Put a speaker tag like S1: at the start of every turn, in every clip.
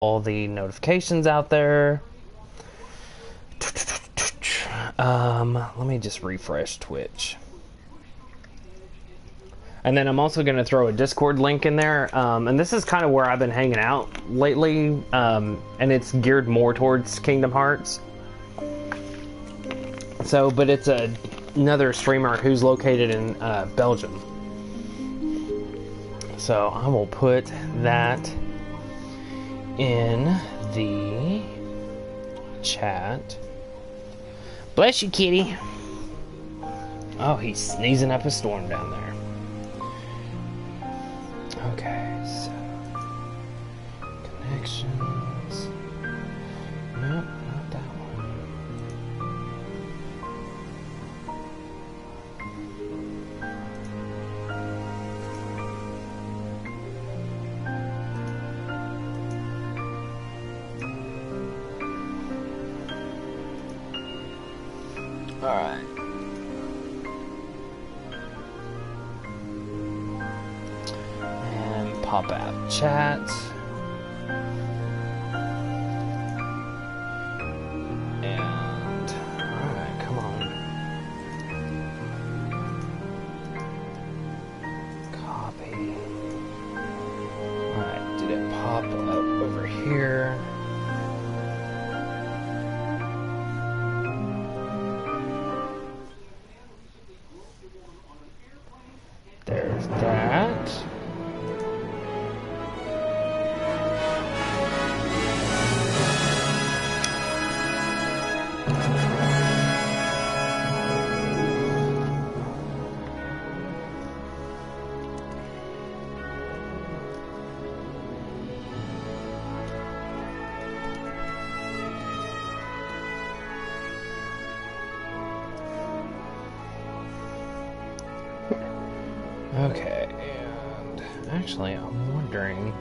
S1: all the notifications out there. Let me just refresh Twitch. And then I'm also going to throw a Discord link in there. And this is kind of where I've been hanging out lately. And it's geared more towards Kingdom Hearts. So, but it's another streamer who's located in Belgium. So I will put that in the chat. Bless you, kitty. Oh, he's sneezing up a storm down there. Okay, so connections. Nope, not that one. All right. Pop out chat. And alright, come on. Copy. Alright, did it pop up over here? There's that. Okay, and actually I'm wondering...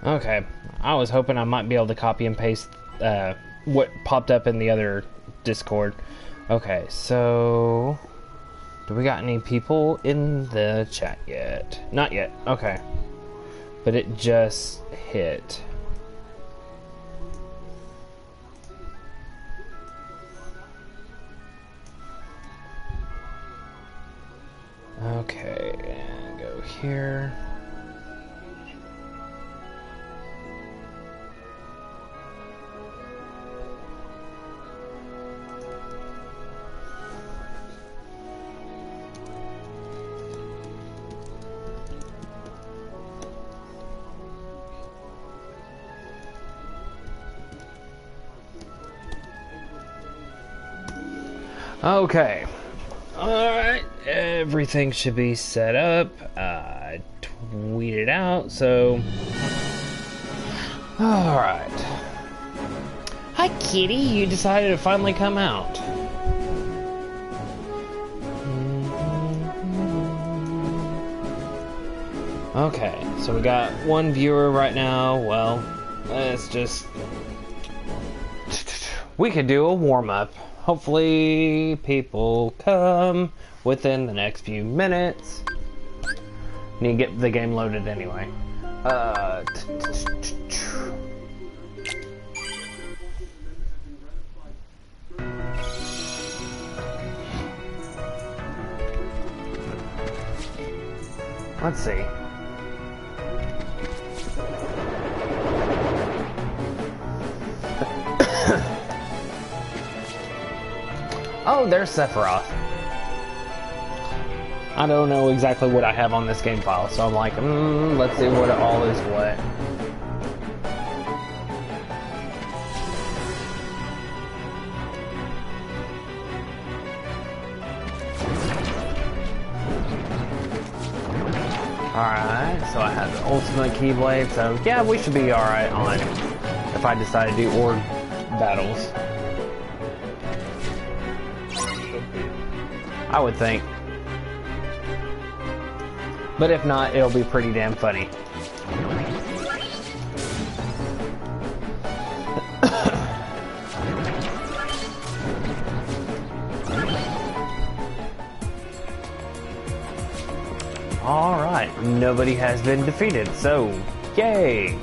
S1: Okay, I was hoping I might be able to copy and paste what popped up in the other Discord. Okay, so do we got any people in the chat yet? Not yet. Okay, but it just hit. Okay, and go here. Okay, alright, everything should be set up. I tweeted out, so... Alright. Hi, kitty, you decided to finally come out. Okay, so we got one viewer right now. Well, let's just... We could do a warm-up. Hopefully people come within the next few minutes. Need to get the game loaded anyway. Let's see. Oh, there's Sephiroth. I don't know exactly what I have on this game file, so I'm like, let's see what all is what. Alright, so I have the ultimate Keyblade, so yeah, we should be alright on if I decide to do org battles. I would think. But if not, it'll be pretty damn funny. Alright, nobody has been defeated, so yay!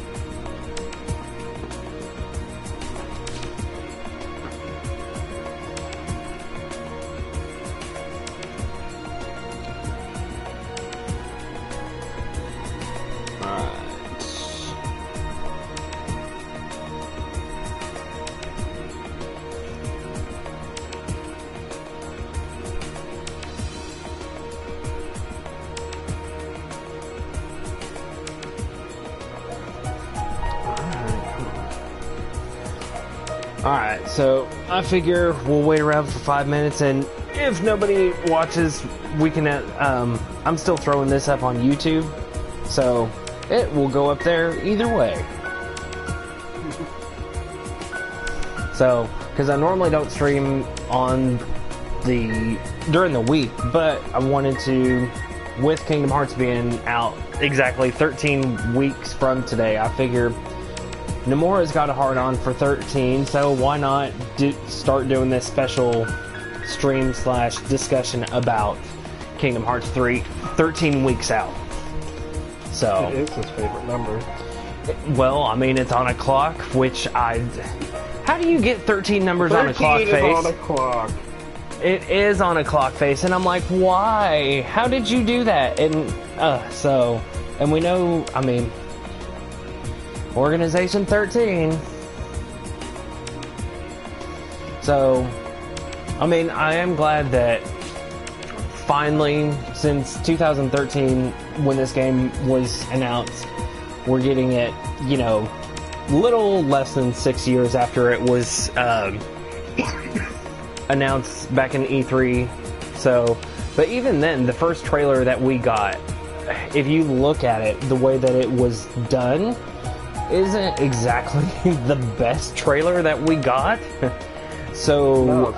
S1: Alright, so I figure we'll wait around for 5 minutes, and if nobody watches, we can, I'm still throwing this up on YouTube, so it will go up there either way. So, because I normally don't stream during the week, but I wanted to, with Kingdom Hearts being out exactly 13 weeks from today, I figure Nomura's got a hard-on for 13, so why not start doing this special stream / discussion about Kingdom Hearts 3 13 weeks out. So
S2: it is his favorite number.
S1: Well, I mean, it's on a clock, which how do you get 13 numbers on a clock face?
S2: 13 is on a clock.
S1: It is on a clock face, and I'm like, why? How did you do that? And and we know, I mean, Organization 13. So, I mean, I am glad that finally, since 2013, when this game was announced, we're getting it, you know, little less than 6 years after it was announced back in E3. So, but even then, the first trailer that we got, if you look at it, the way that it was done isn't exactly the best trailer that we got. So,
S2: no,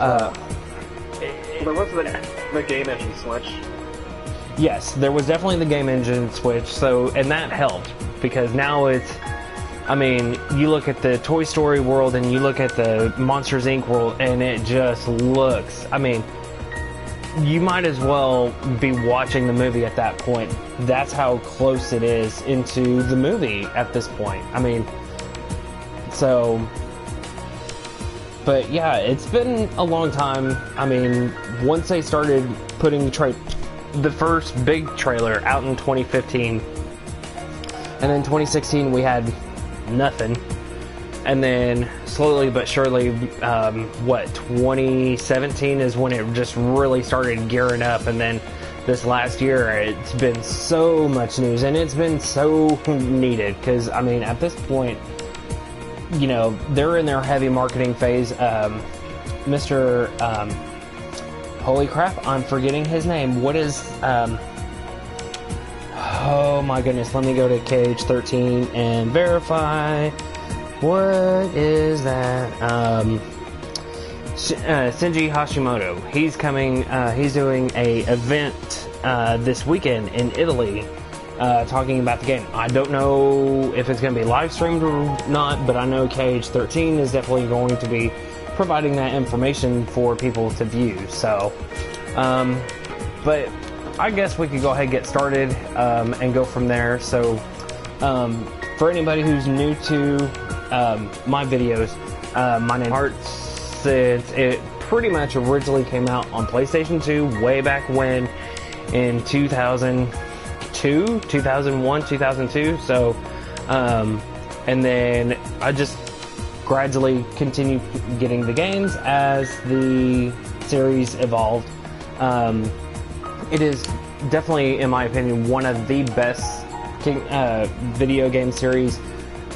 S2: there was the game engine switch.
S1: Yes, there was definitely the game engine switch. So, and that helped because now it's, I mean, you look at the Toy Story world and you look at the Monsters Inc. world, and it just looks, I mean, you might as well be watching the movie at that point. That's how close it is into the movie at this point. I mean, so, but yeah, it's been a long time. I mean, once they started putting the first big trailer out in 2015, and then 2016 we had nothing. And then slowly but surely, 2017 is when it just really started gearing up. And then this last year, it's been so much news, and it's been so needed. Because, I mean, at this point, you know, they're in their heavy marketing phase. Mr. Holy crap, I'm forgetting his name. What is, oh my goodness, let me go to KH3 and verify. What is that? Shinji Hashimoto. He's coming, he's doing a event this weekend in Italy talking about the game. I don't know if it's going to be live streamed or not, but I know KH13 is definitely going to be providing that information for people to view. So, but I guess we could go ahead and get started and go from there. So, for anybody who's new to my videos, my name is Hearts. It pretty much originally came out on PlayStation 2 way back when in 2002, 2001, 2002. So, and then I just gradually continued getting the games as the series evolved. It is definitely, in my opinion, one of the best video game series,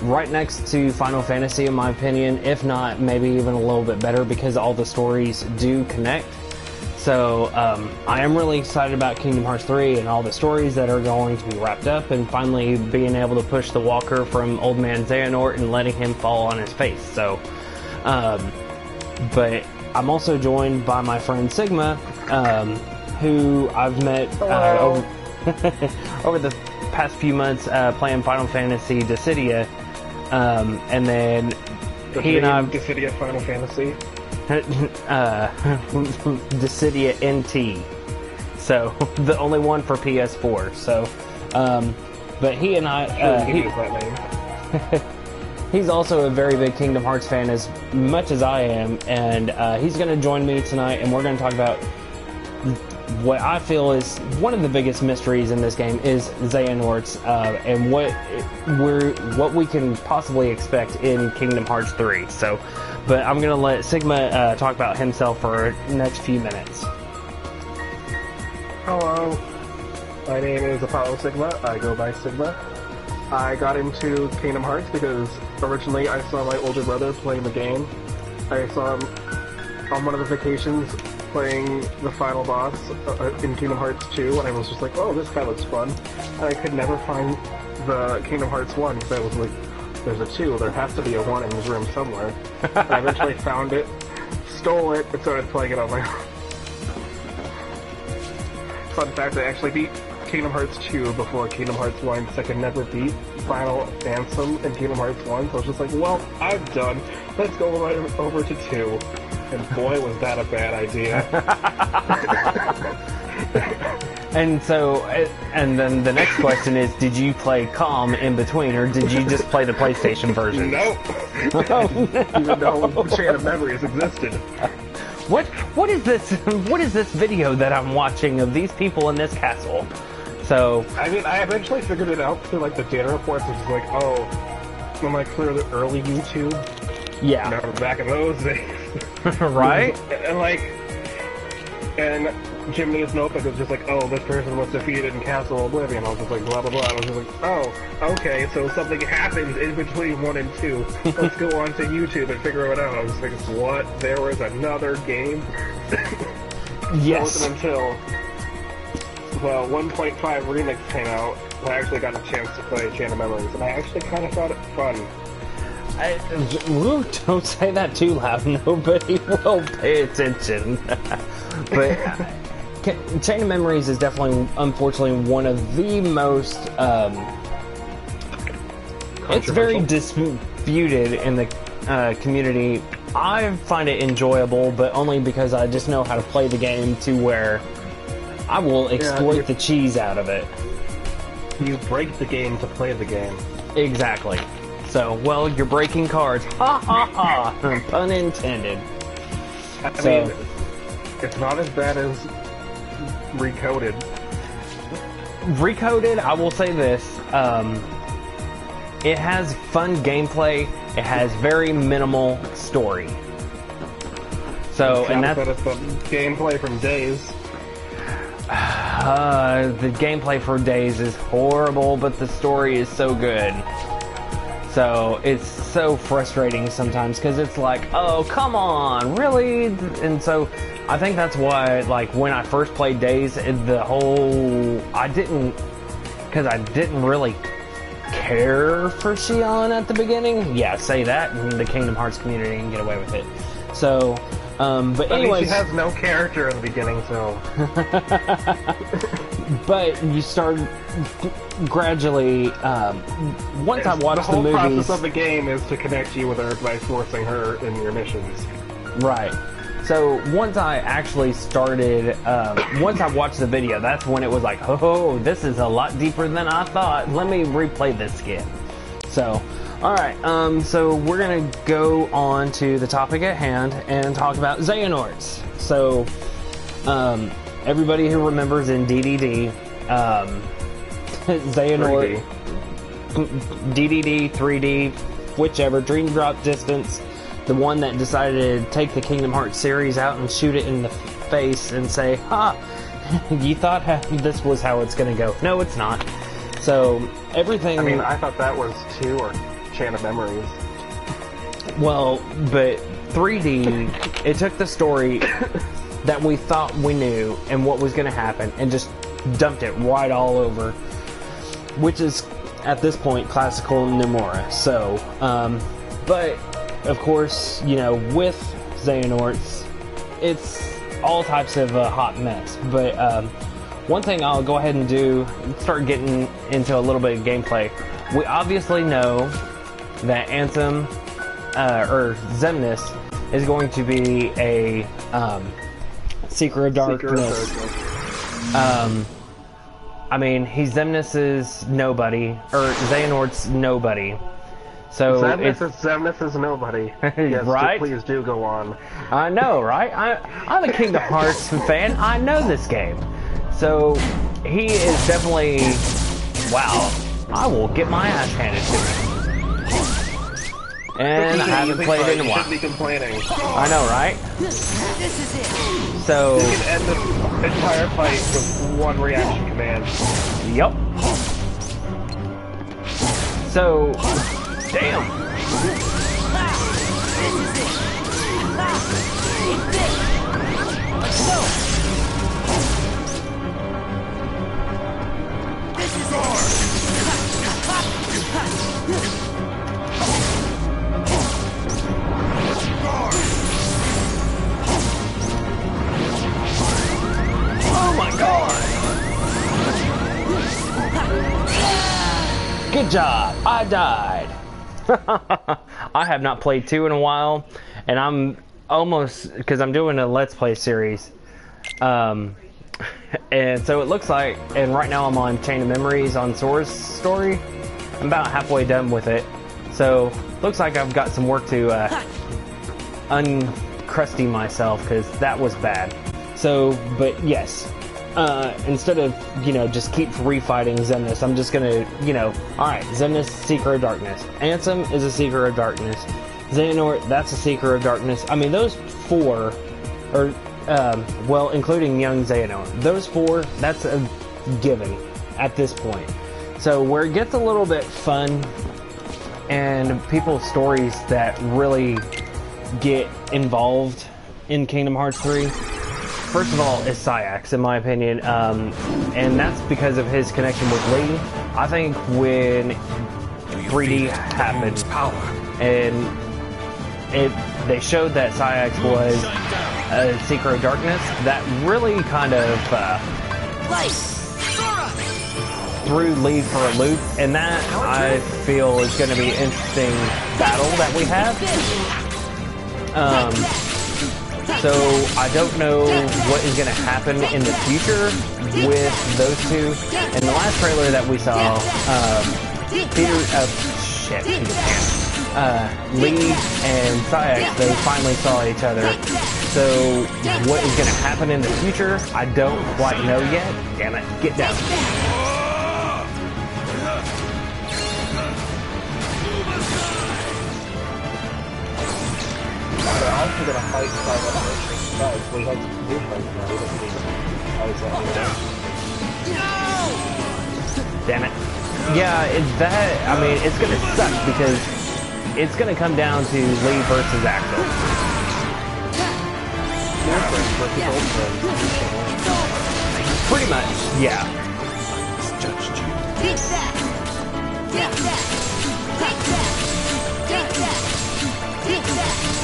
S1: right next to Final Fantasy, in my opinion, if not maybe even a little bit better, because all the stories do connect. So I am really excited about Kingdom Hearts 3 and all the stories that are going to be wrapped up, and finally being able to push the walker from Old Man Xehanort and letting him fall on his face. So, but I'm also joined by my friend Sigma, who I've met
S2: Hello.
S1: over the past few months playing Final Fantasy Dissidia, and then he and I
S2: Dissidia Final Fantasy.
S1: Dissidia NT, so the only one for PS4. So, but he and I, he's also a very big Kingdom Hearts fan, as much as I am, and he's going to join me tonight, and we're going to talk about what I feel is one of the biggest mysteries in this game is Xehanorts, and what we can possibly expect in Kingdom Hearts 3. So, but I'm going to let Sigma talk about himself for the next few minutes.
S2: Hello. My name is Apollo Sigma. I go by Sigma. I got into Kingdom Hearts because originally I saw my older brother playing the game. I saw him on one of the vacations playing the final boss in Kingdom Hearts 2, and I was just like, oh, this guy looks fun. And I could never find the Kingdom Hearts 1, because I was like, there's a 2, there has to be a 1 in this room somewhere. And I eventually found it, stole it, and started playing it on my own. Fun fact, I actually beat Kingdom Hearts 2 before Kingdom Hearts 1, so I could never beat Final Ansem in Kingdom Hearts 1, so I was just like, well, I'm done. Let's go over to 2. And boy, was that a bad idea.
S1: And so, and then the next question is, did you play Calm in between, or did you just play the PlayStation version?
S2: Nope. Even though Chain of Memories existed.
S1: What is this? What is this video that I'm watching of these people in this castle? So,
S2: I mean, I eventually figured it out through like the data reports, which is like, oh, when like clear the early YouTube.
S1: yeah,
S2: You know, back in those days.
S1: right?
S2: And Jiminy's notebook was just like, oh, this person was defeated in Castle Oblivion. I was just like, blah, blah, blah. I was just like, oh, okay, so something happens in between 1 and 2. Let's go on to YouTube and figure it out. I was like, what? There was another game?
S1: Yes.
S2: It wasn't until, well, 1.5 Remix came out, I actually got a chance to play Chain of Memories, and I actually kind of thought it fun.
S1: Don't say that too loud. Nobody will pay attention. But Chain of Memories is definitely, unfortunately, one of the most. It's very disputed in the community. I find it enjoyable, but only because I just know how to play the game to where I will exploit the cheese out of it.
S2: You break the game to play the game.
S1: Exactly. So, well, you're breaking cards. Ha ha ha! Pun intended.
S2: I mean, it's not as bad as Recoded.
S1: Recoded, I will say this. It has fun gameplay. It has very minimal story. So, and that's
S2: the gameplay from Days.
S1: The gameplay for Days is horrible, but the story is so good. So it's so frustrating sometimes because it's like, oh, come on, really? And so I think that's why, like, when I first played Days, I didn't really care for Xion at the beginning. Yeah, say that, and the Kingdom Hearts community can get away with it. So, but anyways,
S2: she has no character in the beginning, so.
S1: But you start gradually. Once I watched the movies,
S2: the whole process of the game is to connect you with her by forcing her in your missions.
S1: Right. So once I actually started, once I watched the video, that's when it was like, oh, this is a lot deeper than I thought. Let me replay this again. So, all right. So we're gonna go on to the topic at hand and talk about Xehanorts. So, everybody who remembers in DDD, Xehanort, 3D. DDD, 3D, whichever, Dream Drop Distance, the one that decided to take the Kingdom Hearts series out and shoot it in the face and say, ha, you thought this was how it's going to go. No, it's not. So, everything...
S2: I mean, I thought that was 2 or Chain of Memories.
S1: Well, but 3D, it took the story that we thought we knew and what was going to happen and just dumped it right all over, which is, at this point, classical Nomura. So, but, of course, you know, with Xehanorts, it's all types of hot mess. But one thing I'll go ahead and do, start getting into a little bit of gameplay. We obviously know that Anthem, or Xemnas, is going to be a Seeker of Darkness. I mean, he's Xemnas' nobody, or Xehanort's nobody. So
S2: Xemnas is nobody. Yes,
S1: right?
S2: Please do go on.
S1: I know, right? I'm a Kingdom Hearts fan. I know this game. So he is definitely, wow, I will get my ass handed to him. And I haven't played in a while.
S2: You should be complaining.
S1: I know, right?
S3: This is it.
S1: So
S2: you can end the entire fight with one reaction command.
S1: Yep. So, damn.
S3: Let's go. This is it.
S1: Oh my god! Good job! I died! I have not played 2 in a while, and I'm almost, because I'm doing a Let's Play series. And so it looks like, and right now I'm on Chain of Memories on Sora's story. I'm about halfway done with it. So, looks like I've got some work to uncrusty myself, because that was bad. So, but yes, instead of, you know, just keep refighting Xemnas, I'm just gonna, you know, alright, Xemnas, Seeker of Darkness. Ansem is a Seeker of Darkness. Xehanort, that's a Seeker of Darkness. I mean, those 4, or, well, including young Xehanort, those 4, that's a given at this point. So, where it gets a little bit fun, and people's stories that really get involved in Kingdom Hearts 3, first of all, is Sayax, in my opinion, and that's because of his connection with Lee. I think when 3D happened, and they showed that Sayax was a Seeker of Darkness, that really kind of threw Lee for a loop, and that, I feel, is going to be an interesting battle that we have. So, I don't know what is going to happen in the future with those two. In the last trailer that we saw, Lee and Sayax, they finally saw each other. So, what is going to happen in the future, I don't quite know yet. Damn it, get down.
S2: They're also gonna fight so he has to do fights now.
S1: Damn it. Yeah, that, I mean, it's gonna suck because it's gonna come down to Lee versus Axel. Pretty much, yeah.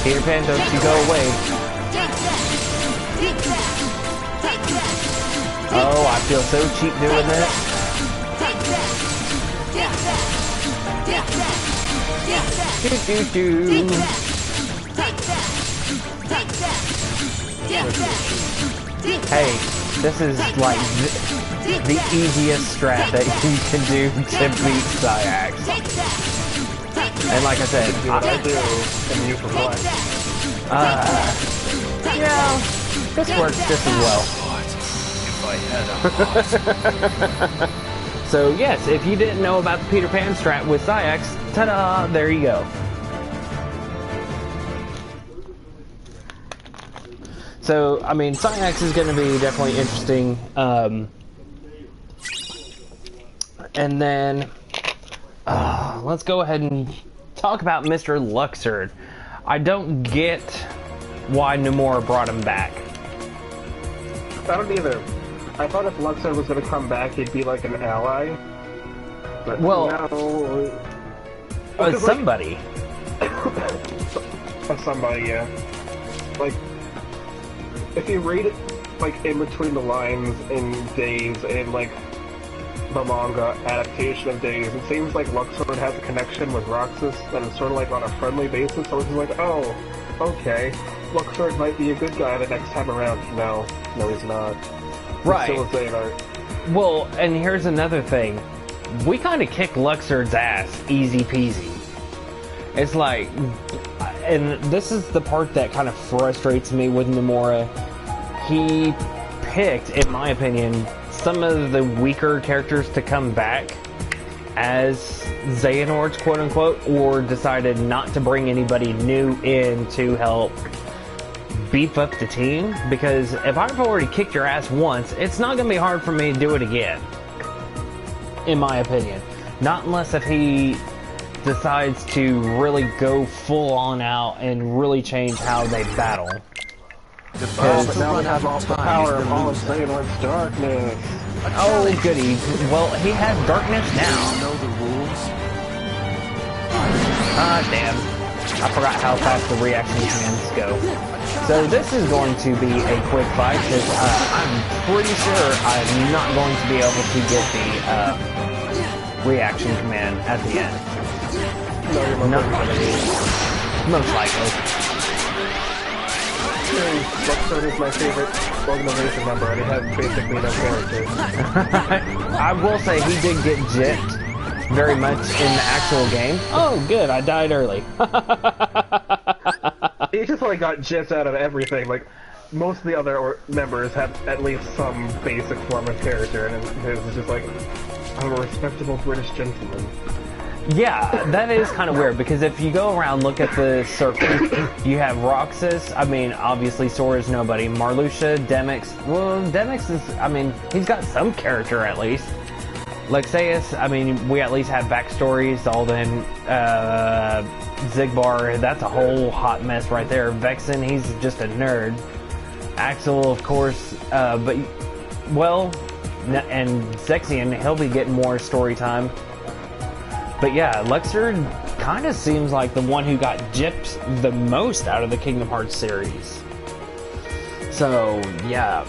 S1: Peter Pan, don't you go away. Oh, I feel so cheap doing that. Hey, this is like the easiest strat that you can do to beat Sayax. And like I said,
S2: I do, and you perplex.
S1: Yeah, this works just as well. So yes, if you didn't know about the Peter Pan strat with Sayax, ta-da, there you go. So, I mean, Sayax is going to be definitely interesting. And then, let's go ahead and talk about Mr. Luxord. I don't get why Nomura brought him back.
S2: I don't either. I thought if Luxord was going to come back, he'd be like an ally. But
S1: well,
S2: no.
S1: Somebody.
S2: Somebody, yeah. Like, if you read it like in between the lines in Days and like the manga adaptation of Days, it seems like Luxord has a connection with Roxas that is sort of like on a friendly basis. So it's like, oh, okay, Luxord might be a good guy the next time around. No, he's not.
S1: Right.
S2: He's still a Xehanort.
S1: Well, and here's another thing. We kind of kicked Luxord's ass easy peasy. It's like, and this is the part that kind of frustrates me with Nomura. He picked, in my opinion, some of the weaker characters to come back as Xehanorts, quote unquote, or decided not to bring anybody new in to help beef up the team. Because if I've already kicked your ass once, it's not going to be hard for me to do it again. In my opinion. Not unless if he decides to really go full on out and really change how they battle.
S2: But now we have all the power of all of Xehanort's darkness.
S1: Oh, goody. Well, he has darkness now.
S4: Know the rules?
S1: Ah, damn. I forgot how fast the reaction commands go. So this is going to be a quick fight, because I'm pretty sure I'm not going to be able to get the reaction command at the end.
S2: No, you're
S1: Not
S2: not gonna be.
S1: most likely.
S2: Luxord is my favorite organization member, and he has basically no character.
S1: I will say he did get gypped very much in the actual game. Oh, good, I died early.
S2: He just like got gypped out of everything. Like most of the other members have at least some basic form of character, and his is just like I'm a respectable British gentleman.
S1: Yeah, that is kind of weird, because if you go around, look at the circle, you have Roxas, I mean, obviously Sora's nobody, Marluxia, Demyx, well, Demyx is, I mean, he's got some character at least. Lexaeus, I mean, we at least have backstories, Alden, Zigbar, that's a whole hot mess right there. Vexen, he's just a nerd. Axel, of course, but, well, and Zexion, he'll be getting more story time. But yeah, Luxord kind of seems like the one who got gypped the most out of the Kingdom Hearts series. So, yeah.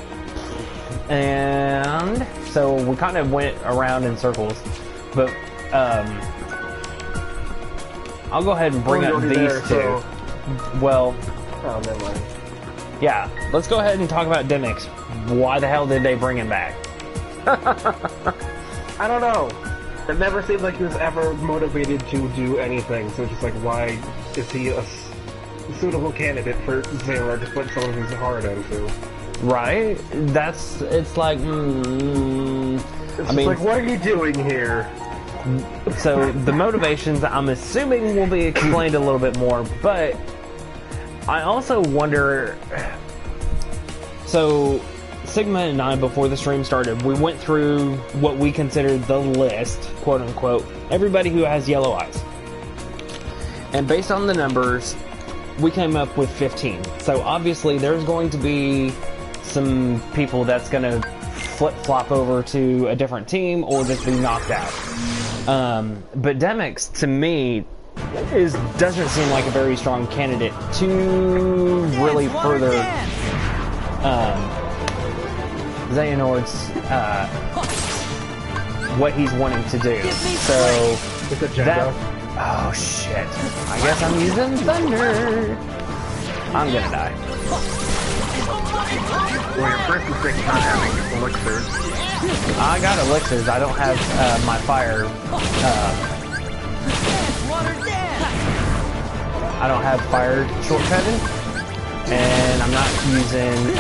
S1: And so we kind of went around in circles. But, I'll go ahead and bring up these
S2: there,
S1: two.
S2: so...
S1: Well,
S2: Oh, never mind.
S1: yeah, let's go ahead and talk about Demyx. Why the hell did they bring him back?
S2: I don't know. It never seemed like he was ever motivated to do anything, so it's just like, why is he a suitable candidate for Xehanort to put some of his heart into?
S1: Right? It's like,
S2: It's
S1: I
S2: just
S1: mean,
S2: like, what are you doing here?
S1: so the motivations, I'm assuming, will be explained a little bit more, but I also wonder, so Sigma and I, before the stream started, we went through what we considered the list, quote unquote, everybody who has yellow eyes. And based on the numbers, we came up with 15. So obviously there's going to be some people that's going to flip-flop over to a different team or just be knocked out. But Demyx, to me, doesn't seem like a very strong candidate to really further Xehanort's what he's wanting to do. So
S2: It's a
S1: that,
S2: Jenga.
S1: oh shit! I guess I'm using thunder. I'm gonna die.
S2: Well, your first mistake is not having elixirs.
S1: I got elixirs. I don't have my fire. I don't have fire shortcutted, and I'm not using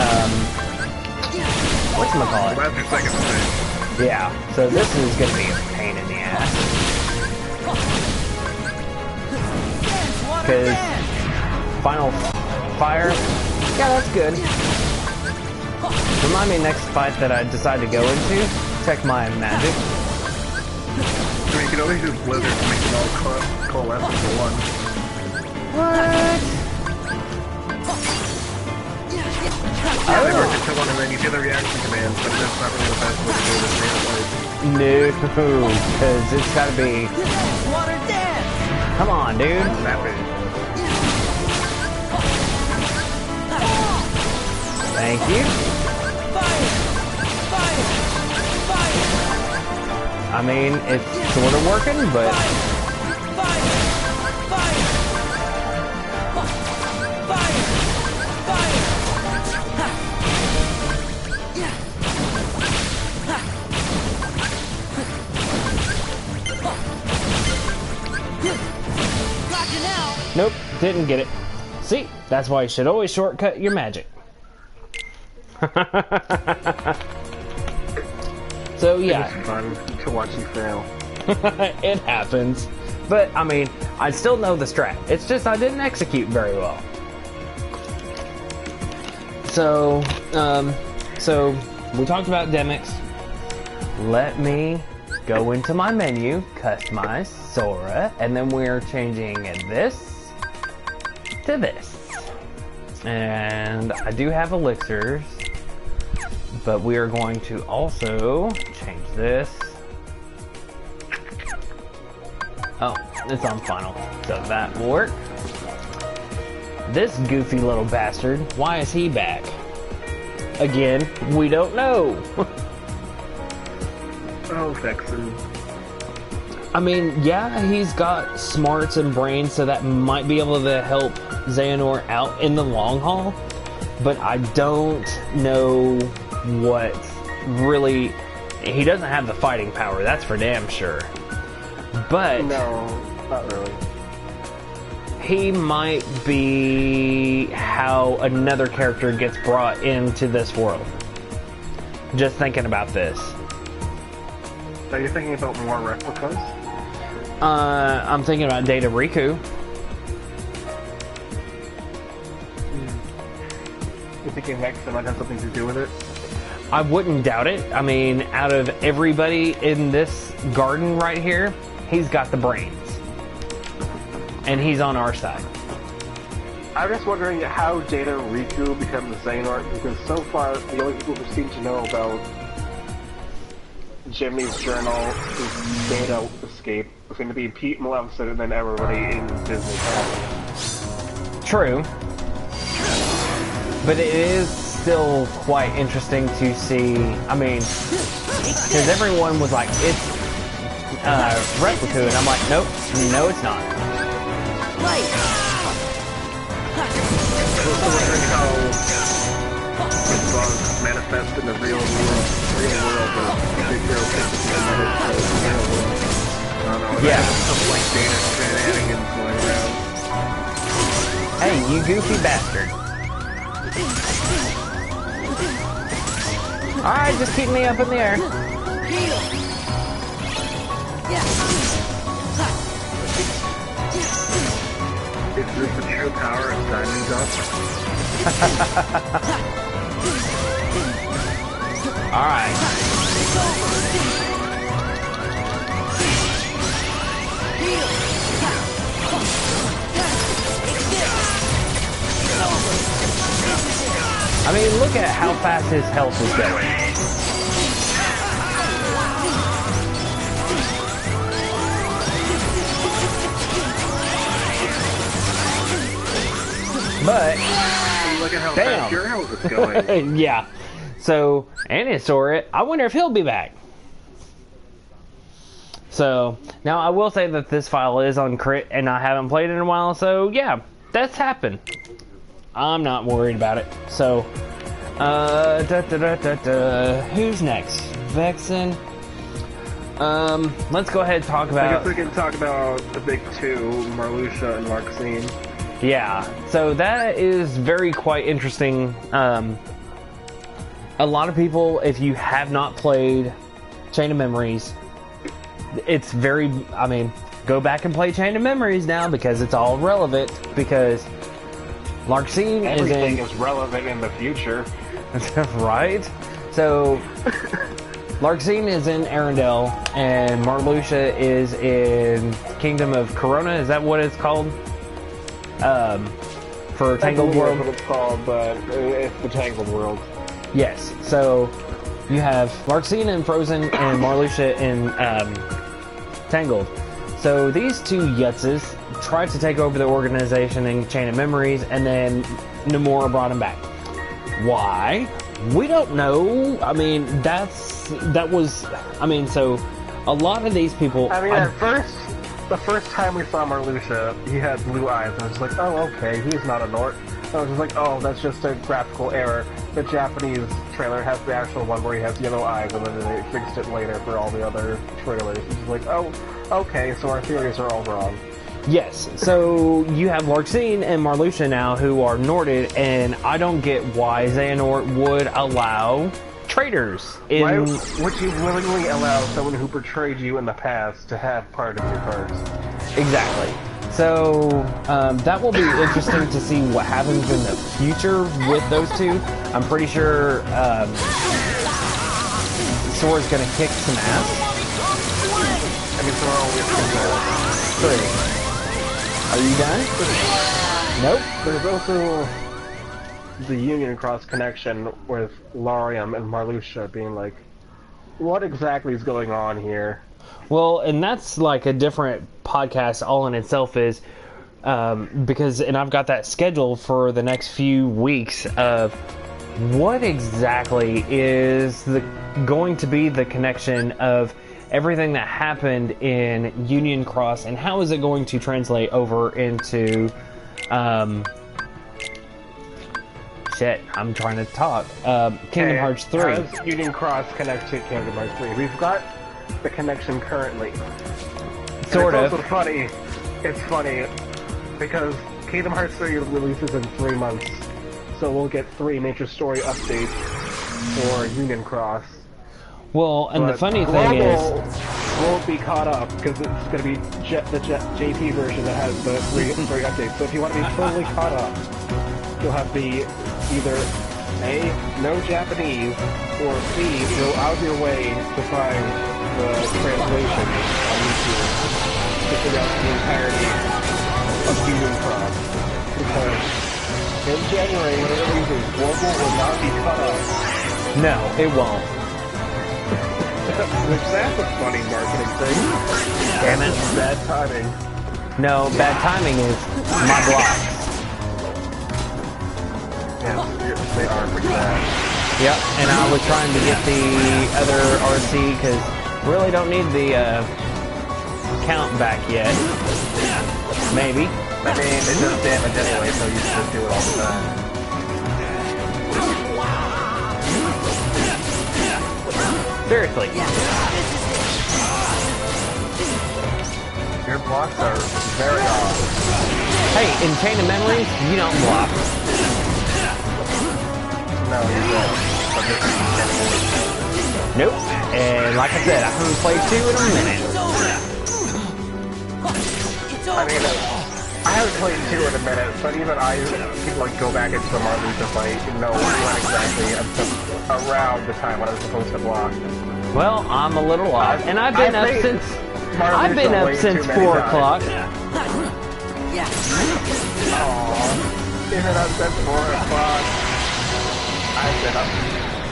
S1: whatchamacallit.
S2: That's your second mistake.
S1: Yeah, so this is gonna be a pain in the ass. Because final fire, yeah, that's good. Remind me next fight that I decide to go into, check my magic.
S2: I mean, you can always use Blizzard to make them all coalesce into one.
S1: What?
S2: Yeah, they work into one and then you do the reaction commands, but that's not really the best way to do this game.
S1: No, because it's gotta be... Come on, dude. Thank you. I mean, it's sort of working, but... Nope, didn't get it. See, that's why you should always shortcut your magic. So yeah.
S2: It's fun to watch you fail.
S1: It happens. But, I mean, I still know the strat. It's just I didn't execute very well. So we talked about Demix. Let me go into my menu, customize Sora, and then we're changing this to this. And I do have elixirs, but we are going to also change this. Oh, it's on final, so that will work. This goofy little bastard, why is he back? Again, we don't know.
S2: Oh, Vexen.
S1: I mean, yeah, he's got smarts and brains, so that might be able to help Xehanort out in the long haul, but I don't know what really... He doesn't have the fighting power, that's for damn sure. But...
S2: No, not really.
S1: He might be how another character gets brought into this world. Just thinking about this.
S2: Are you thinking about more replicas?
S1: I'm thinking about Data Riku.
S2: You thinking Vexen might have something to do with it?
S1: I wouldn't doubt it. I mean, out of everybody in this garden right here, he's got the brains. And he's on our side.
S2: I'm just wondering how Data Riku becomes Xehanort, because so far the only people who seem to know about Jimmy's journal is Data Escape. It's going to be Pete, Maleficent, and then everybody in Disney.
S1: True. But it is still quite interesting to see, I mean, because everyone was like, it's Replica, and I'm like, nope, no it's not.
S2: Also wondering how his bugs manifest in the real world, but Big Hero 6 is in the real world. I don't know,
S1: yeah.
S2: Some like Data shenanigans going around.
S1: Hey, you goofy bastard. Alright, just keep me up in the air.
S2: Is this the true power of Diamond Dust?
S1: Alright. I mean, look at how fast his health is going. But,
S2: look at how
S1: damn.
S2: fast your health is going.
S1: Yeah. So, and it's Sora. I wonder if he'll be back. So, now I will say that this file is on crit and I haven't played in a while, so yeah, that's happened. I'm not worried about it. So, who's next? Vexen. Let's go ahead and talk about...
S2: I guess we can talk about the big two, Marluxia and Larxene.
S1: Yeah, so that is quite interesting. A lot of people, if you have not played Chain of Memories, it's I mean, go back and play Chain of Memories now because it's all relevant, because Larxene
S2: Everything is relevant in the future.
S1: Right? So, Larxene is in Arendelle, and Marluxia is in Kingdom of Corona. Is that what it's called? For Tangled World?
S2: That's what it's called, but it's the Tangled World.
S1: Yes. So, you have Larxene in Frozen and Marluxia in Tangled. So, these two yutzes tried to take over the organization in Chain of Memories, and then Nomura brought him back. Why? We don't know. I mean, so a lot of these people...
S2: I mean, at first, the first time we saw Marluxia, he had blue eyes. I was like, oh, okay, he's not a Nort. I was just like, oh, that's just a graphical error. The Japanese trailer has the actual one where he has yellow eyes, and then they fixed it later for all the other trailers. It's just like, oh, okay, so our theories are all wrong.
S1: Yes, so you have Larxene and Marluxia now who are Norted, and I don't get why Xehanort would allow traitors.
S2: Why would you willingly allow someone who betrayed you in the past to have part of your cards?
S1: Exactly. So, that will be interesting to see what happens in the future with those two. I'm pretty sure, Sora's gonna kick some ass.
S2: I mean, Sora always kicks ass.
S1: 3. Are you done? Nope.
S2: There's also the Union Cross connection with Larium and Marluxia being like, what exactly is going on here?
S1: Well, and that's like a different podcast all in itself is, because, and I've got that scheduled for the next few weeks of what exactly is going to be the connection of everything that happened in Union Cross and how is it going to translate over into, shit, I'm trying to talk, Kingdom Hearts 3.
S2: How does Union Cross connect to Kingdom Hearts 3? We've got the connection currently.
S1: Sort of.
S2: It's also funny. It's funny because Kingdom Hearts 3 releases in 3 months, so we'll get 3 major story updates for Union Cross.
S1: Well, and
S2: But
S1: the funny thing is,
S2: won't be caught up because it's going to be the JP version that has the 3 story updates. So if you want to be totally caught up, you'll have to be either A, no Japanese, or B, go out of your way to find the translation on YouTube to figure out the entirety of Union Cross. Because in January, when it releases, Global will not be caught up.
S1: no, it won't.
S2: That's a funny marketing thing.
S1: Damn it.
S2: Bad timing.
S1: No, bad timing is my block.
S2: Yeah, they are pretty bad.
S1: Yep, and I was trying to get the other RC because really don't need the count back yet. Maybe.
S2: I mean, it does damage anyway, so you should just do it all the time.
S1: Seriously.
S2: Your blocks are very off.
S1: Hey, in Chain of Memories, you don't block.
S2: No, you don't. But this is
S1: Nope. And like I said, I haven't played 2 in a minute.
S2: I mean, I haven't played 2 in a minute, but even I can like go back into the Marluxia fight and know when exactly around the time when I was supposed to block.
S1: Well, I'm a little off, and I've been up since
S2: Marluxia way too many
S1: 4
S2: times.
S1: o'clock.
S2: Aww. Even up since 4 o'clock. I've been up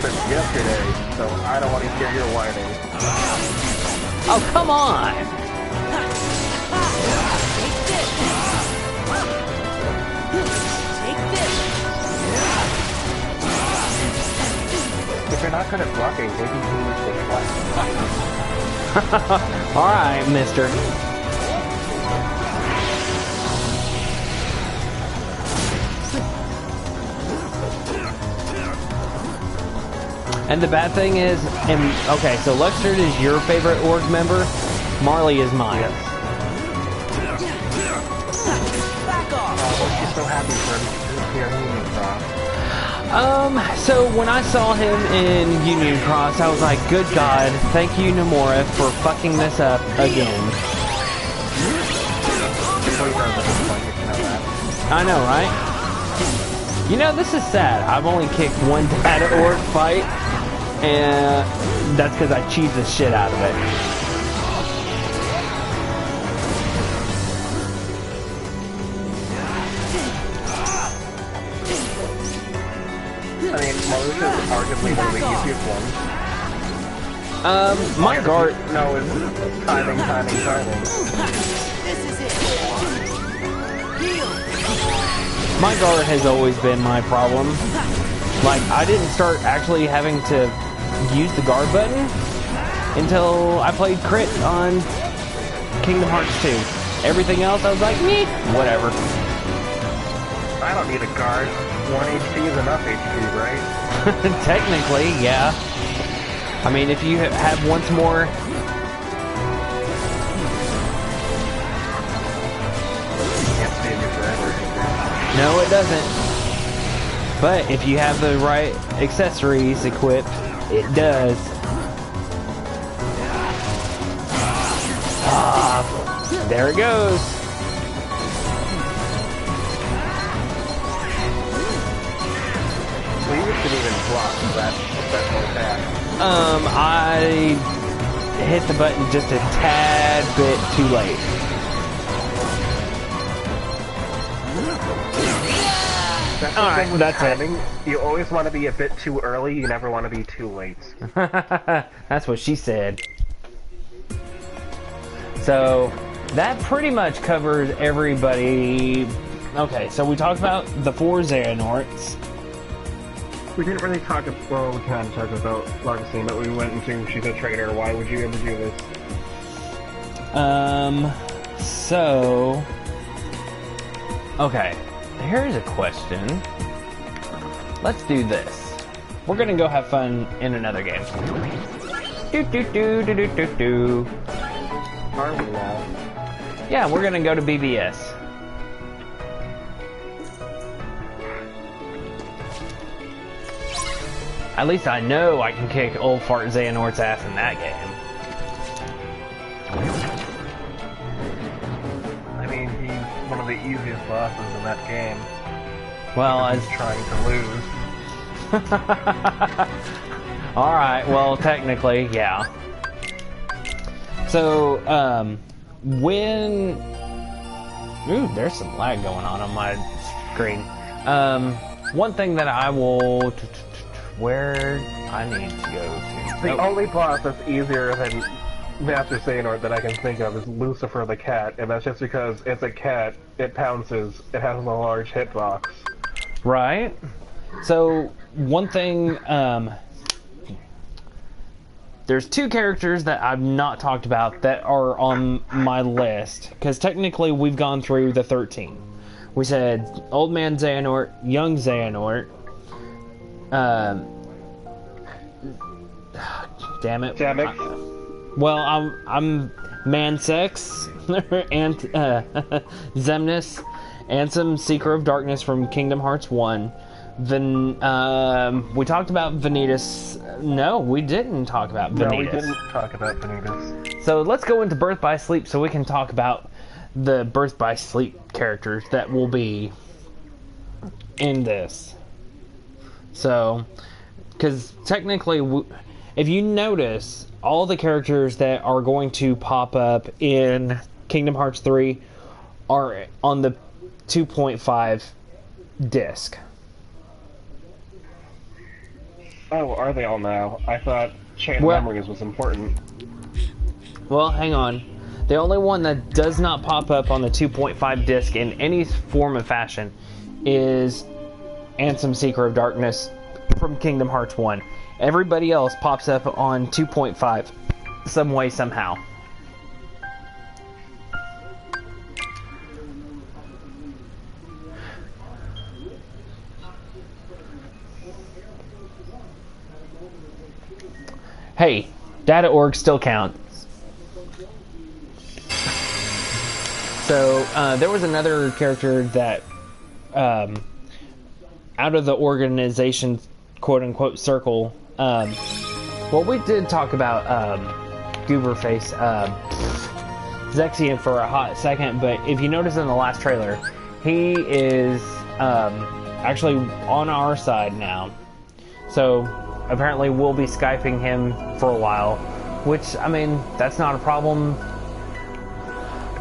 S2: since yesterday, so I don't want to hear your whining.
S1: Oh, come on!
S2: If you're not good at blocking, maybe you need to flash.
S1: Alright, mister. And the bad thing is, okay, so Luxord is your favorite org member, Marley is mine.
S2: She's so happy for Union Cross.
S1: So when I saw him in Union Cross, I was like, good God, thank you, Nomura, for fucking this up again. I know, right? You know, this is sad. I've only kicked one data org fight, and that's because I cheesed the shit out of it.
S2: I mean, Marluxia is arguably one of the easiest ones.
S1: My guard...
S2: No, it's timing.
S3: This is it.
S1: My guard has always been my problem. Like, I didn't start actually having to use the guard button until I played Crit on Kingdom Hearts 2. Everything else, I was like, meh, whatever.
S2: I don't need a guard. 1 HP is enough HP, right?
S1: Technically, yeah. I mean, if you have once more...
S2: Can't save you forever.
S1: No, it doesn't. But if you have the right accessories equipped, it does. Ah, there it goes.
S2: Well, you can even block that special attack.
S1: I hit the button just a tad bit too late.
S2: That's
S1: All right, that's
S2: timing. You always want to be a bit too early. You never want to be too late.
S1: That's what she said. So that pretty much covers everybody. Okay, so we talked about the 4 Xehanorts.
S2: We didn't really talk about, well, we kind of talked about Largacine, but we went into she's a traitor. Why would you ever do this?
S1: So... Okay, here's a question. Let's do this. We're gonna go have fun in another game. Do do do do do do do.
S2: Are we now?
S1: Yeah, we're gonna go to BBS. At least I know I can kick old fart Xehanort's ass in that game.
S2: I mean, he's one of the easiest bosses in that game.
S1: Well,
S2: He's trying to lose.
S1: Alright, well, technically, yeah. So, when... Ooh, there's some lag going on my screen. One thing that I will... Where I need to go to...
S2: The only boss that's easier than Master Xehanort that I can think of is Lucifer the cat, and that's just because it's a cat, it pounces, it has a large hitbox.
S1: Right. So, one thing, there's 2 characters that I've not talked about that are on my list, because technically we've gone through the 13. We said Old Man Xehanort, Young Xehanort, damn it. Well, I'm Mansex, and Xemnas, Ansem, Seeker of Darkness from Kingdom Hearts 1. Then we talked about Vanitas. No, we didn't talk about Vanitas.
S2: No, we didn't talk about Vanitas.
S1: So let's go into Birth by Sleep so we can talk about the Birth by Sleep characters that will be in this. So, because technically, if you notice, all the characters that are going to pop up in Kingdom Hearts 3 are on the 2.5 disc.
S2: Oh, are they all now? I thought Chain Memories was important.
S1: Well, hang on. The only one that does not pop up on the 2.5 disc in any form of fashion is Ansem, Seeker of Darkness from Kingdom Hearts 1. Everybody else pops up on 2.5 some way, somehow. Hey, data.org still counts. So, there was another character that, out of the organization, quote-unquote, circle, well, we did talk about, Gooberface, Zexion for a hot second, but if you notice in the last trailer, he is, actually on our side now. So, apparently we'll be Skyping him for a while, which, I mean, that's not a problem.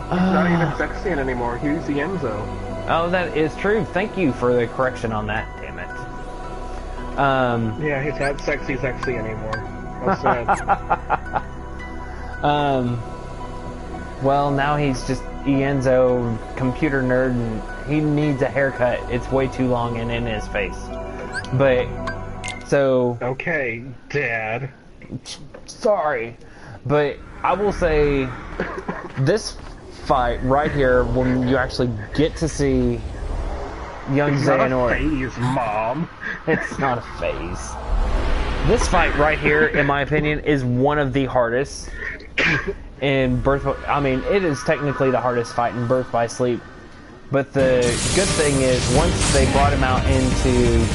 S2: He's not even Zexion anymore, he's the Enzo.
S1: Oh, that is true. Thank you for the correction on that, damn it.
S2: Yeah, he's not sexy anymore. That's sad.
S1: Well, now he's just Enzo, computer nerd, and he needs a haircut. It's way too long and in his face. But So,
S2: Okay, Dad.
S1: sorry, but I will say this fight right here, when you actually get to see young
S2: It's not a
S1: Xehanort.
S2: phase, Mom.
S1: It's not a phase. This fight right here, in my opinion, is one of the hardest in Birth. I mean, it is technically the hardest fight in Birth by Sleep. But the good thing is, once they brought him out into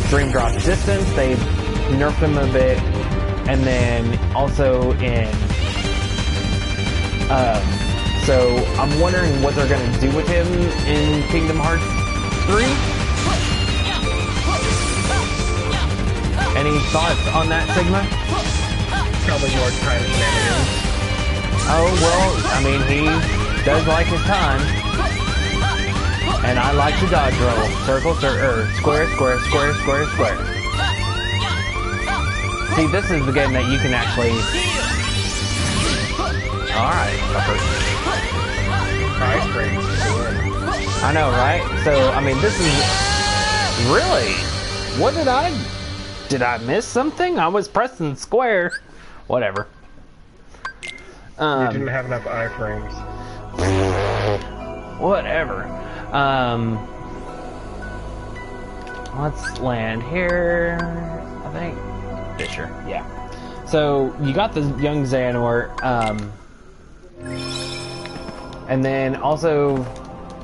S1: Dream Drop Distance, they nerfed him a bit, and then also in. So I'm wondering what they're gonna do with him in Kingdom Hearts 3. Any thoughts on that, Sigma?
S2: Probably more time shenanigans.
S1: Oh, well, I mean, he does like his time. And I like to dodge roll. Circle, square, square, square, square, square. See, this is the game that you can actually... Alright, fucker. I know, right? So, I mean, this is... Really? What did I... Did I miss something? I was pressing square. Whatever.
S2: You didn't have enough iframes.
S1: Whatever. Let's land here. I think. Fisher. Yeah. So you got the young Xehanort, and then also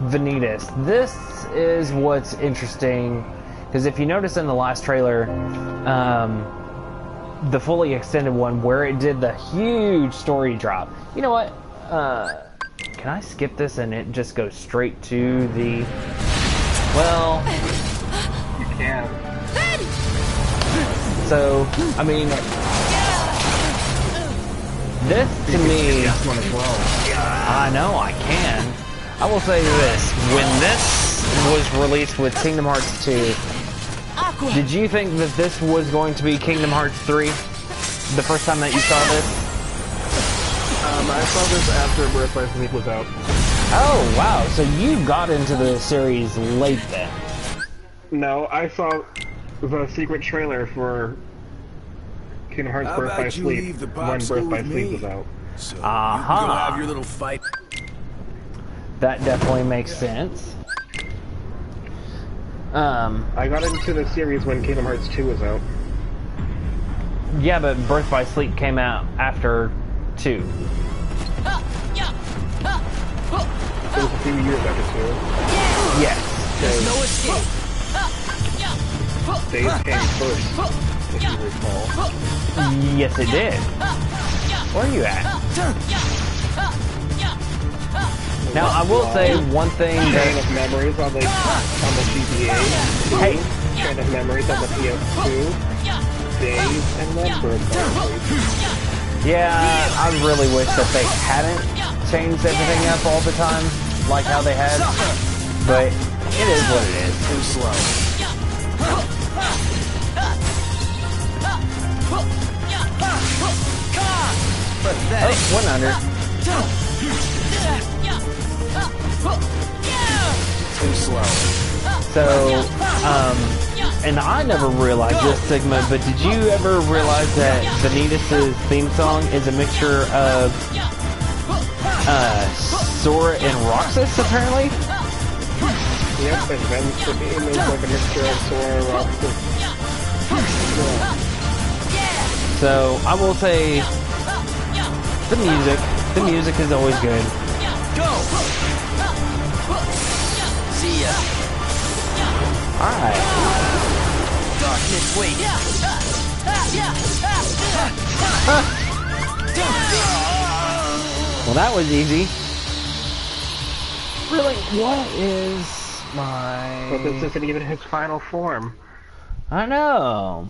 S1: Vanitas. This is what's interesting, because if you notice in the last trailer, the fully extended one where it did the huge story drop. You know what? Can I skip this and it just goes straight to the... Well...
S2: You can.
S1: So, I mean... This, to me...
S2: One as well.
S1: I know, I can. I will say this. When this was released with Kingdom Hearts 2, did you think that this was going to be Kingdom Hearts 3? The first time that you saw this?
S2: I saw this after Birth by Sleep was out.
S1: Oh, wow. So you got into the series late then.
S2: No, I saw the secret trailer for Kingdom Hearts Birth by Sleep when Birth by Sleep was out.
S4: So
S1: Aha.
S4: you can go have your little fight.
S1: That definitely makes sense.
S2: I got into the series when Kingdom Hearts 2 was out.
S1: Yeah, but Birth by Sleep came out after 2.
S2: It was a few years after 2.
S1: Yes.
S3: There's no escape.
S2: Days came first, if you recall.
S1: Yes, it did. Where are you at? Now, I will say one thing
S2: Chain
S1: that...
S2: of Memories on the GBA.
S1: Hey.
S2: Chain of Memories on the PS2. Days, and then Birth by Sleep.
S1: Yeah, I really wish that they hadn't changed everything up all the time, like how they had. But it is what it is.
S4: Too slow.
S1: Oh, one under.
S4: Too slow.
S1: So, and I never realized this, Sigma, but did you ever realize that Vanitas' theme song is a mixture of Sora and Roxas, apparently?
S2: Yep, and then for me, it was like a mixture of Sora and Roxas.
S1: So, I will say, the music is always good.
S3: Go. See ya.
S1: Alright.
S3: Darkness waits.
S1: Well, that was easy. Really, what is my...
S2: But this isn't even his final form.
S1: I know.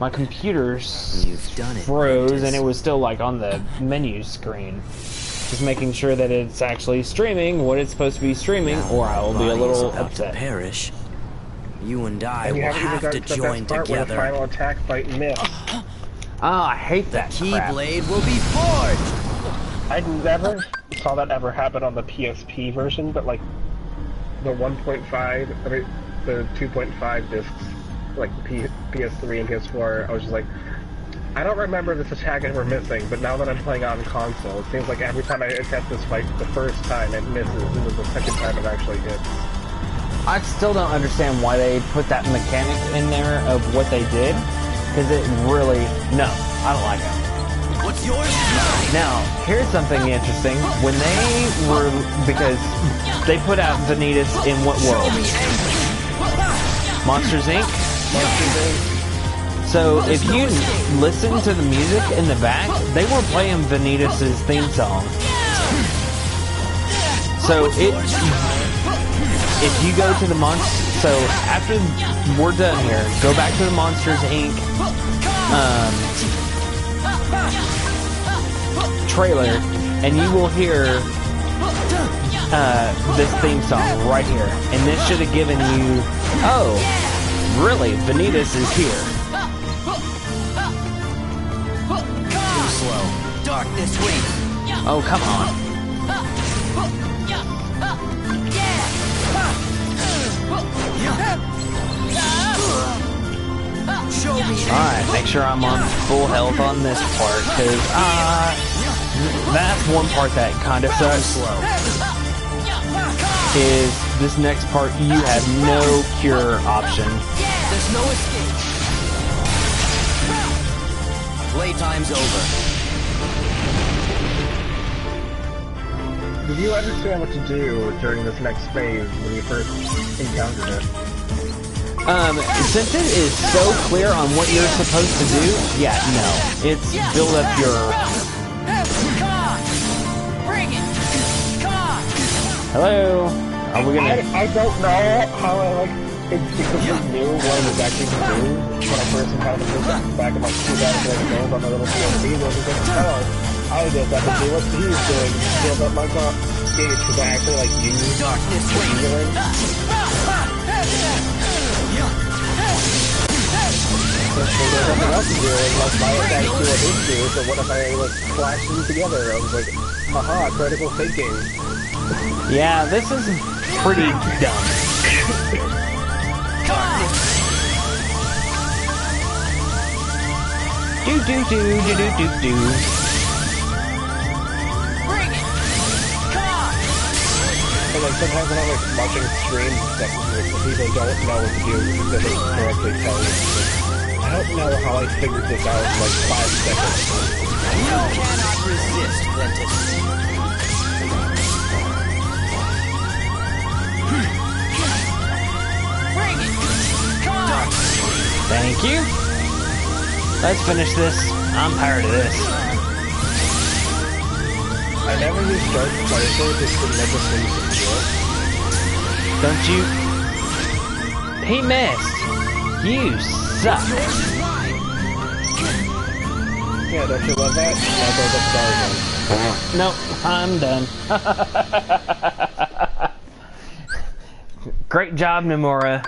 S1: My computer's
S3: You've done it,
S1: froze and it was still like on the menu screen. Just making sure that it's actually streaming what it's supposed to be streaming, or I will be a little
S3: about
S1: upset.
S3: to perish. You and I
S2: And you
S3: will
S2: haven't even
S3: have
S2: got
S3: to
S2: to the
S3: join
S2: best part where the
S3: together.
S2: final attack fight missed.
S1: Ah, I hate that crap.
S3: Keyblade will be forged.
S2: I never saw that ever happen on the PSP version, but like the 1.5, I mean, the 2.5 discs like PS3 and PS4, I was just like, I don't remember this attack ever missing, but now that I'm playing on console, it seems like every time I attempt this fight the first time it misses, and then the second time it actually hits.
S1: I still don't understand why they put that mechanic in there of what they did, because it really, no, I don't like it.
S3: What's yours?
S1: Now, here's something interesting. When they were, because they put out Vanitas in what world? Monsters Inc.?
S2: Monsters Inc.
S1: So if you listen to the music in the back, they were playing Vanitas' theme song. So if you go to the so after we're done here, go back to the Monsters Inc. Trailer, and you will hear this theme song right here. And this should have given you, oh, really, Vanitas is here.
S3: Too slow. Darkness waits.
S1: Oh, come on.
S3: Show me.
S1: Alright, make sure I'm on full health on this part, because, that's one part that kind of sucks. Is this next part, you have no cure option.
S3: There's no escape. Playtime's over.
S2: Did you understand what to do during this next phase when you first encountered it?
S1: Since it is so clear on what you're supposed to do, yeah, no. It's build up your... Hello? Are we gonna...
S2: I don't know how I, like, instantly knew what I was actually to do when I first encountered this back in, like, 2008 games on my little PSP. I was like, oh, I just have to do what he's doing, build up my gauge, because I actually, like, use
S3: Darkness waits.
S2: There's nothing else to do unless my attack do what his do, so what if I, like, flash them together? I was like, haha, critical thinking.
S1: Yeah, this is pretty dumb. Do do do do do do do.
S2: And like sometimes when I'm like watching streams and stuff, like, people don't know what to do because they correctly tell you. I don't know how I figured this out in like 5 seconds.
S3: You cannot resist, Ventus.
S1: Thank you. Let's finish this. I'm tired of this.
S2: I never use dark fire just to never seems to
S1: Don't you? He missed. You suck.
S2: Yeah, don't you love that? Now goes up
S1: Nope, I'm done. Great job, Nomura.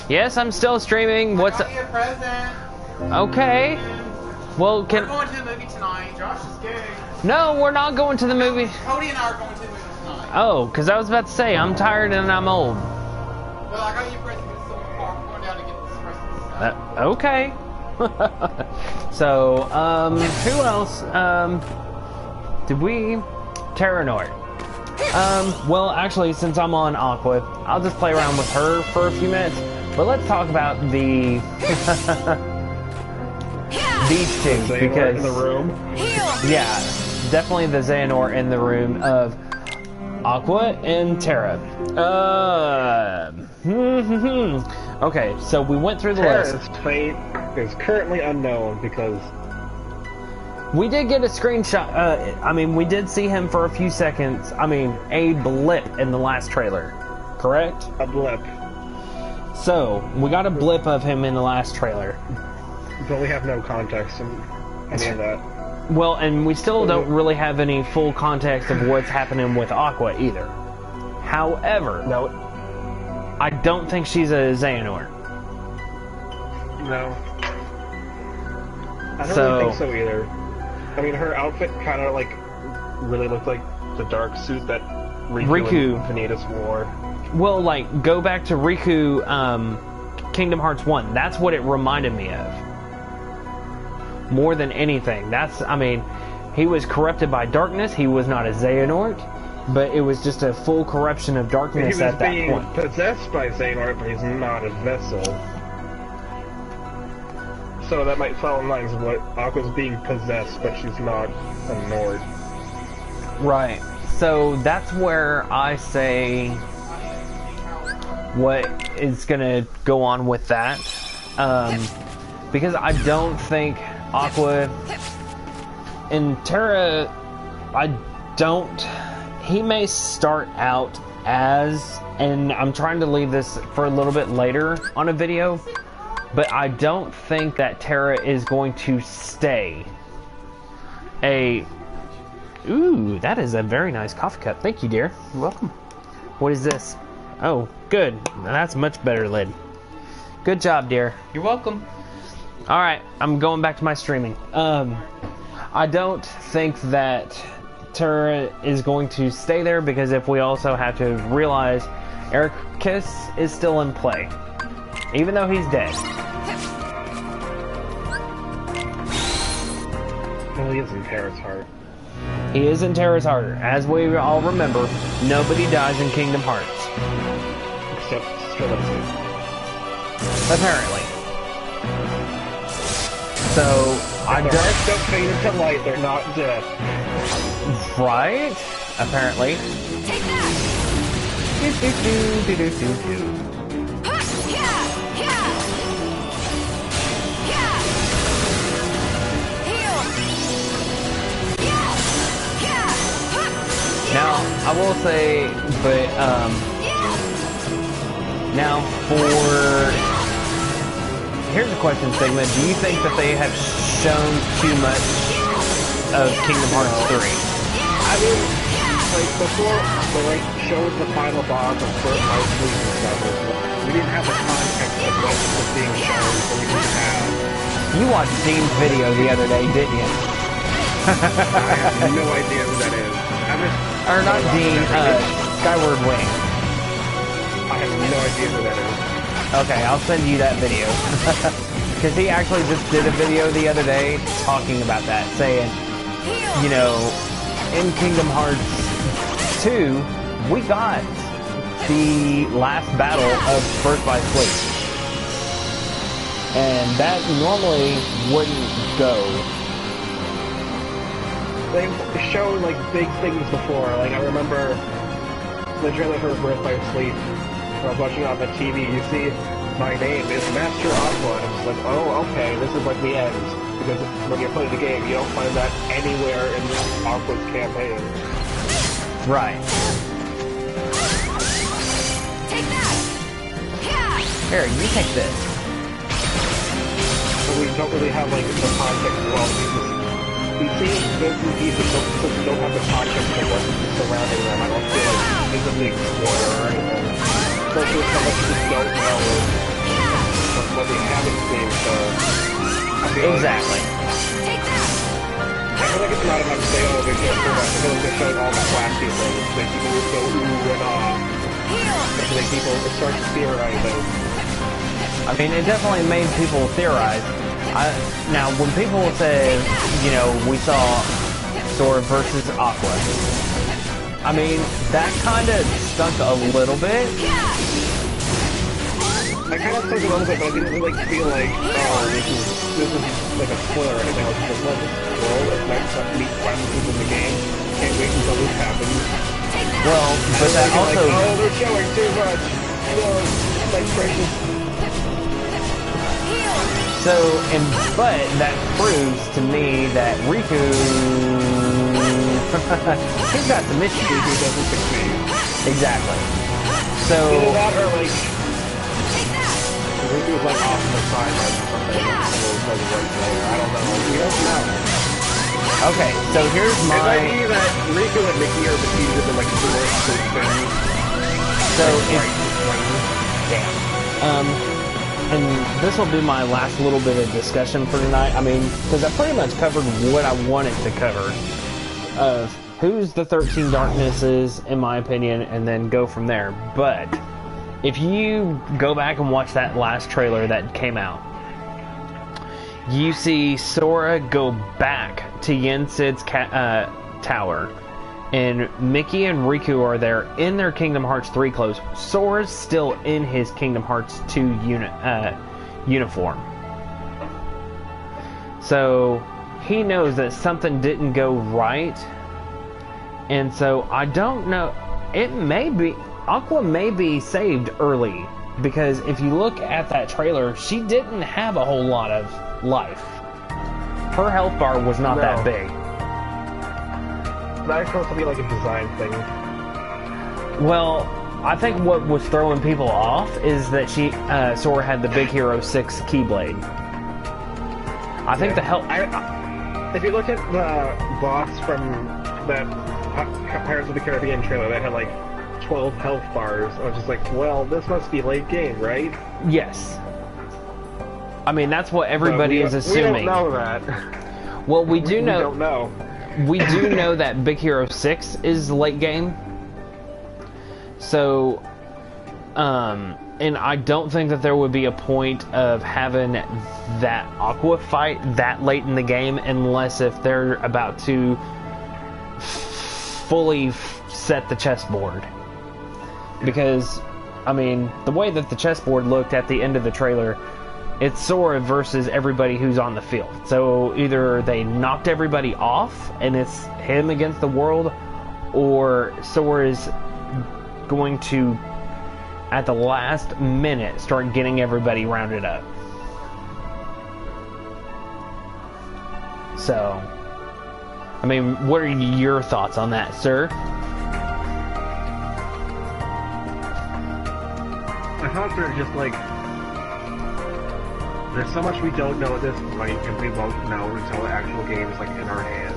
S1: Yes, I'm still streaming. What's up? Okay. Well,
S5: We're going to the movie tonight. Josh is gay.
S1: No, we're not going to the movie.
S5: Cody and I are going to the movie tonight.
S1: Oh, because I was about to say, I'm tired and I'm old.
S5: Well, I got you presents in Silver Park. We're going down to get this presents.
S1: Okay. So, who else? Did we? Xehanort. Well, actually, since I'm on Aqua, I'll just play around with her for a few minutes. But let's talk about the these two because
S2: in the room.
S1: yeah, definitely the Xehanort in the room of Aqua and Terra. Okay, so we went through the list.
S2: Terra's fate is currently unknown because
S1: We did get a screenshot. I mean, we did see him for a few seconds. I mean, a blip in the last trailer, correct?
S2: a blip,
S1: So, we got a blip of him in the last trailer.
S2: but we have no context in any of that.
S1: Well, and we still don't really have any full context of what's happening with Aqua either. However,
S2: No.
S1: I don't think she's a Xehanort.
S2: No. I don't
S1: So-
S2: really think so either. I mean, her outfit kind of like really looked like the dark suit that Riku and Vanitas wore.
S1: Well, like, go back to Riku, Kingdom Hearts 1. That's what it reminded me of. More than anything. I mean, he was corrupted by darkness. He was not a Xehanort, but it was just a full corruption of darkness at that
S2: He
S1: point.
S2: was being possessed by Xehanort, but he's not a vessel. So that might fall in lines with what Aqua's being possessed, but she's not a Nord.
S1: Right. So that's where I say what is going to go on with that. Because I don't think Aqua and Terra, he may start out as, and I'm trying to leave this for a little bit later on a video, but I don't think that Terra is going to stay Ooh, that is a very nice coffee cup. Thank you, dear. You're welcome. What is this? Oh, good. That's a much better lid. Good job, dear.
S5: You're welcome.
S1: Alright, I'm going back to my streaming. I don't think that Terra is going to stay there, because if we also have to realize Ericus is still in play. Even though he's dead.
S2: Well, he is in Terra's heart.
S1: He is in Terra's heart. As we all remember, nobody dies in Kingdom Hearts.
S2: Except Strelitsky.
S1: Apparently. So, I
S2: Their
S1: don't...
S2: hearts don't fade into light, they're not dead.
S1: Right? Apparently.
S6: Take that!
S1: Now, I will say, but, now for... Here's a question, Sigma. Do you think that they have shown too much of Kingdom Hearts 3?
S2: I mean, like, before they, like, showed the final boss of first Hearts and stuff, we didn't have the context of what was being shown, so we didn't have.
S1: You watched Dean's video the other day, didn't you?
S2: I have no idea who that is.
S1: Or not Dean, Skyward Wing.
S2: I have no idea who that is.
S1: Okay, I'll send you that video. Because he actually just did a video the other day talking about that, saying, you know, in Kingdom Hearts 2, we got the last battle of Birth by Sleep. And that normally wouldn't go.
S2: They've shown, like, big things before. Like, I remember the trailer for Birth by Sleep. When I was watching it on the TV, you see, my name is Master Aqua, and it's like, oh, okay, this is like the end. Because when you're playing the game, you don't find that anywhere in Aqua's campaign.
S1: Right.
S6: Take that!
S1: Here, you take this.
S2: But we don't really have, like, the context. Well, we see bits and pieces, but we don't have the context of what's surrounding them. I don't feel like it's a big spoiler or anything. Especially with how much we don't know of what we haven't seen, so... I feel
S1: Exactly.
S2: I feel like it's not enough to say, oh, they're just so much. I feel like they're showing all the flashy things. They people will go ooh and ah. I think people start theorizing.
S1: I mean, it definitely made people theorize. Now, when people say, you know, we saw Sora versus Aqua, I mean, that kind of stunk a little bit.
S2: I kind of took a little bit, but I didn't really feel like, oh, this is like a spoiler or anything. I was just like, well, it's nice to meet friends in the game. Can't wait until this happens.
S1: Well, but that also...
S2: Like, oh, they're showing too much. No, like precious.
S1: But that proves to me that Riku... he's got some issues.
S2: Riku doesn't succeed.
S1: Exactly. So...
S2: Either that or like... Riku's like off on the sideline or something. I don't know. We don't know.
S1: Okay, so here's
S2: It might
S1: my...
S2: be that Riku and Mickey are defeated in like the worst things.
S1: So and this will be my last little bit of discussion for tonight. I mean, because I pretty much covered what I wanted to cover of who's the 13 Darknesses, in my opinion, and then go from there. But if you go back and watch that last trailer that came out, you see Sora go back to Yen Sid's tower, and Mickey and Riku are there in their Kingdom Hearts 3 clothes. Sora's still in his Kingdom Hearts 2 uniform. So he knows that something didn't go right, and so I don't know. It may be Aqua may be saved early, because if you look at that trailer, she didn't have a whole lot of life. Her health bar was not that big.
S2: That's supposed to be like a design thing.
S1: Well, I think what was throwing people off is that Sora had the Big Hero 6 Keyblade. I think the health...
S2: If you look at the boss from that Pirates of the Caribbean trailer that had like 12 health bars, I was just like, well, this must be late game, right?
S1: Yes. I mean, that's what everybody is assuming.
S2: We don't know that.
S1: Well, we do know...
S2: We don't know.
S1: We do know that Big Hero 6 is late game. So, and I don't think that there would be a point of having that Aqua fight that late in the game unless if they're about to fully set the chessboard. Because, I mean, the way that the chessboard looked at the end of the trailer, it's Sora versus everybody who's on the field. So either they knocked everybody off and it's him against the world, or Sora's going to, at the last minute, start getting everybody rounded up. So, I mean, what are your thoughts on that, sir?
S2: My thoughts are just like, there's so much we don't know at this point, and we won't know until the actual game is like in our hands.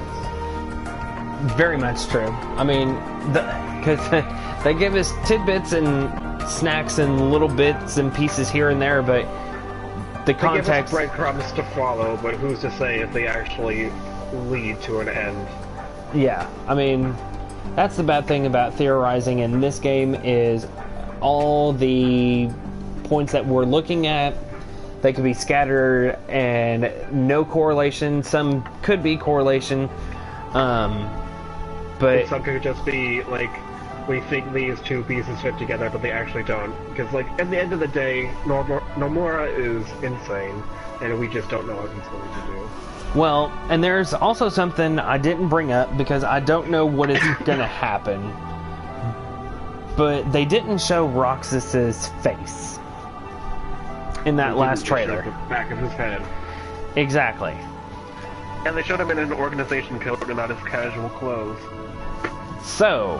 S1: Very much true. I mean, because they give us tidbits and snacks and little bits and pieces here and there, but the context...
S2: They give us breadcrumbs to follow, but who's to say if they actually lead to an end?
S1: Yeah, I mean, that's the bad thing about theorizing in this game is all the points that we're looking at, they could be scattered and no correlation. Some could be correlation, but
S2: some could just be like, we think these two pieces fit together, but they actually don't. Because, like, at the end of the day, Nomura is insane, and we just don't know what he's going to do.
S1: Well, and there's also something I didn't bring up because I don't know what is going to happen. But they didn't show Roxas's face in that last trailer.
S2: The back of his head.
S1: Exactly.
S2: And they showed him in an organization coat and not his casual clothes.
S1: So,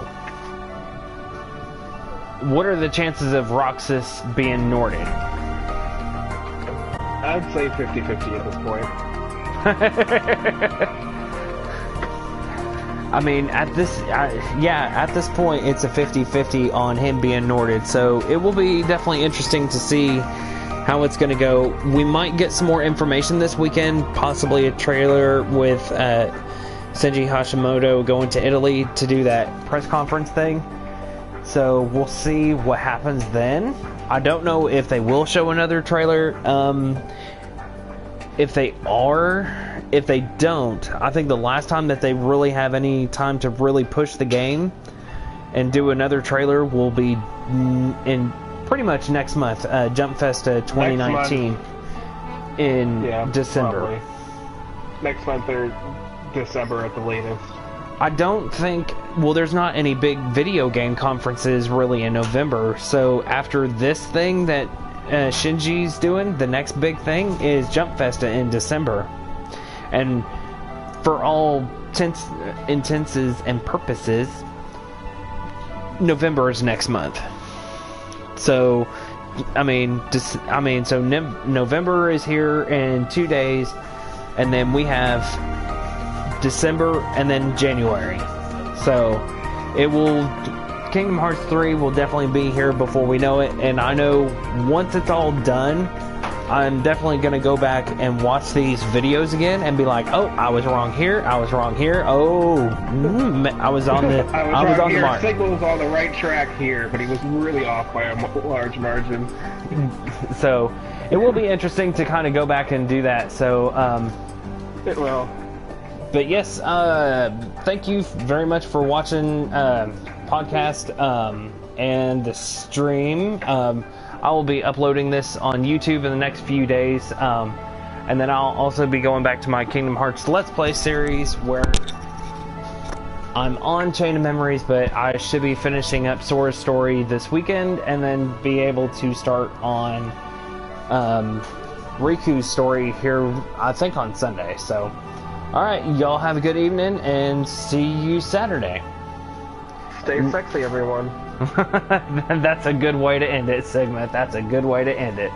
S1: what are the chances of Roxas being Norded?
S2: I'd say 50-50 at this point.
S1: I mean, at this point, it's a 50-50 on him being Norded, so it will be definitely interesting to see how it's going to go. We might get some more information this weekend, possibly a trailer with Senji Hashimoto going to Italy to do that press conference thing. So we'll see what happens then. I don't know if they will show another trailer. If they don't, I think the last time that they really have any time to really push the game and do another trailer will be in pretty much next month, Jump Festa 2019 in December.
S2: Probably. Next month or December at the latest.
S1: I don't think, well, there's not any big video game conferences really in November, so after this thing that Shinji's doing, the next big thing is Jump Festa in December. And for all intenses and purposes, November is next month. So, November is here in 2 days, and then we have December and then January. So, it will Kingdom Hearts 3 will definitely be here before we know it, and I know once it's all done, I'm definitely going to go back and watch these videos again and be like, oh, I was wrong here, I was wrong here, oh, I was on the, I was on the mark.
S2: Sigma was on the right track here, but he was really off by a large margin.
S1: So, it will be interesting to kind of go back and do that, so,
S2: It will.
S1: but yes, thank you very much for watching, podcast, and the stream. I will be uploading this on YouTube in the next few days, and then I'll also be going back to my Kingdom Hearts Let's Play series where I'm on Chain of Memories, but I should be finishing up Sora's story this weekend and then be able to start on Riku's story here, I think on Sunday. So, alright, y'all have a good evening and see you Saturday.
S2: Stay sexy, everyone.
S1: That's a good way to end it, Sigma. That's a good way to end it.